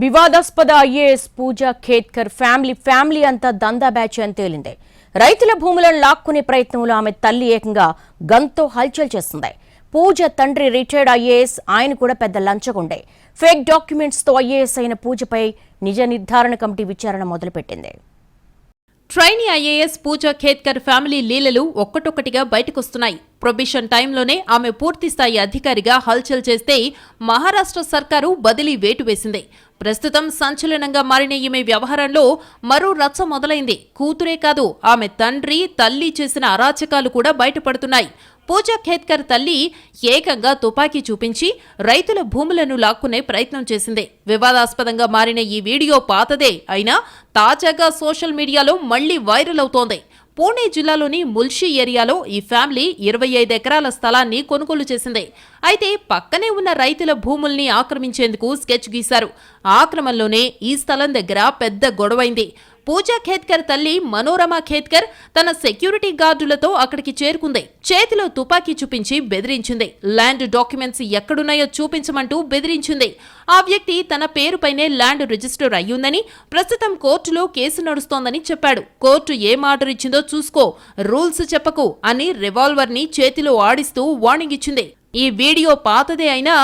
వివాదాస్పద ఐఏఎస్ పూజా ఖేత్కర్ ఫ్యామిలీ అంతా దందా బ్యాచ్ అని తేలింది. రైతుల భూములను లాక్కునే ప్రయత్నంలో ఆమె తల్లి ఏకంగా గన్తో హల్చల్ చేస్తుంది. పూజ తండ్రి రిటైర్డ్ ఐఏఎస్, ఆయన కూడా పెద్ద లంచగొండే. ఫేక్ డాక్యుమెంట్స్ తో ఐఏఎస్ అయిన పూజపై నిజ నిర్ధారణ కమిటీ విచారణ మొదలుపెట్టింది. ట్రైనీ ఐఏఎస్ పూజా ఖేత్కర్ ఫ్యామిలీ లీలలు ఒక్కటొక్కటిగా బయటకొస్తున్నాయి. ప్రొబిషన్ టైంలోనే ఆమె పూర్తిస్థాయి అధికారిగా హల్చల్ చేస్తే మహారాష్ట్ర సర్కారు బదిలీ వేటు వేసింది. ప్రస్తుతం సంచలనంగా మారిన ఈమె వ్యవహారంలో మరో రచ్చ మొదలైంది. కూతురే కాదు, ఆమె తండ్రి, తల్లి చేసిన అరాచకాలు కూడా బయటపడుతున్నాయి. పూజా ఖేత్కర్ తల్లి ఏకంగా తుపాకీ చూపించి రైతుల భూములను లాక్కునే ప్రయత్నం చేసింది. వివాదాస్పదంగా మారిన ఈ వీడియో పాతదే అయినా తాజాగా సోషల్ మీడియాలో మళ్లీ వైరల్ అవుతోంది. పూణే జిల్లాలోని ముల్షి ఏరియాలో ఈ ఫ్యామిలీ 25 ఎకరాల స్థలాన్ని కొనుగోలు చేసింది. అయితే పక్కనే ఉన్న రైతుల భూముల్ని ఆక్రమించేందుకు స్కెచ్ గీశారు. ఆ క్రమంలోనే ఈ స్థలం దగ్గర పెద్ద గొడవైంది. పూజా ఖేత్కర్ తల్లి మనోరమ ఖేత్కర్ తన సెక్యూరిటీ గార్డులతో అక్కడికి చేరుకుంది. చేతిలో తుపాకీ చూపించి బెదిరించింది. ల్యాండ్ డాక్యుమెంట్స్ ఎక్కడున్నాయో చూపించమంటూ బెదిరించింది. ఆ వ్యక్తి తన పేరుపైనే ల్యాండ్ రిజిస్టర్ అయ్యుందని, ప్రస్తుతం కోర్టులో కేసు నడుస్తోందని చెప్పాడు. కోర్టు ఏం ఆర్డర్ ఇచ్చిందో చూసుకో, రూల్స్ చెప్పకు అని రివాల్వర్ ని చేతిలో ఆడిస్తూ వార్నింగ్ ఇచ్చింది. ఈ వీడియో పాతదే అయినా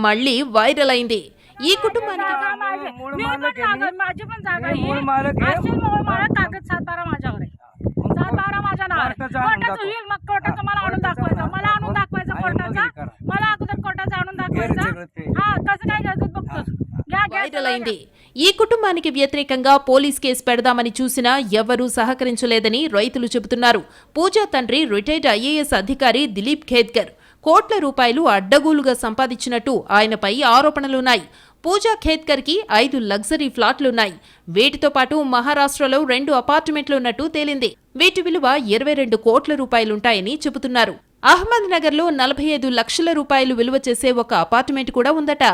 మళ్లీ వైరల్ అయింది. ఈ కుటుంబానికి వైరల్ అయింది. ఈ కుటుంబానికి వ్యతిరేకంగా పోలీస్ కేసు పెడదామని చూసినా ఎవరూ సహకరించలేదని రైతులు చెబుతున్నారు. పూజా తండ్రి రిటైర్డ్ ఐఏఎస్ అధికారి దిలీప్ ఖేత్కర్ కోట్ల రూపాయలు అడ్డగోలుగా సంపాదించినట్టు ఆయనపై ఆరోపణలున్నాయి. పూజా ఖేత్కర్ కి 5 లగ్జరీ ఫ్లాట్లున్నాయి. వీటితో పాటు మహారాష్ట్రలో 2 అపార్ట్మెంట్లున్నట్టు తేలింది. వీటి విలువ 22 కోట్ల రూపాయలుంటాయని చెబుతున్నారు. అహ్మద్ నగర్ లో 45 లక్షల రూపాయలు విలువ చేసే ఒక అపార్ట్మెంట్ కూడా ఉందట.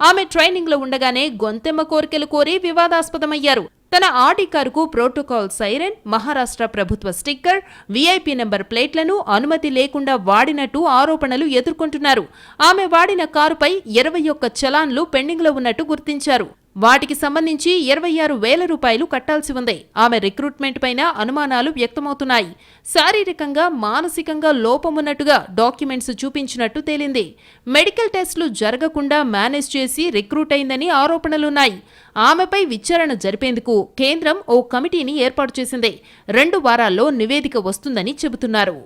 ఆమె ట్రైనింగ్ లో ఉండగానే గొంతెమ్మ కోరికలు కోరి వివాదాస్పదమయ్యారు. తన ఆడి కారుకు ప్రోటోకాల్ సైరన్, మహారాష్ట్ర ప్రభుత్వ స్టిక్కర్, వీఐపీ నెంబర్ ప్లేట్లను అనుమతి లేకుండా వాడినట్టు ఆరోపణలు ఎదుర్కొంటున్నారు. ఆమె వాడిన కారుపై 21 చలాన్లు పెండింగ్ లో ఉన్నట్టు గుర్తించారు. వాటికి సంబంధించి 26,000 రూపాయలు కట్టాల్సి ఉంది. ఆమె రిక్రూట్మెంట్ పైన అనుమానాలు వ్యక్తమవుతున్నాయి. శారీరకంగా, మానసికంగా లోపమున్నట్టుగా డాక్యుమెంట్స్ చూపించినట్టు తేలింది. మెడికల్ టెస్టులు జరగకుండా మేనేజ్ చేసి రిక్రూట్ అయిందని ఆరోపణలున్నాయి. ఆమెపై విచారణ జరిపేందుకు కేంద్రం ఓ కమిటీని ఏర్పాటు చేసింది. 2 వారాల్లో నివేదిక వస్తుందని చెబుతున్నారు.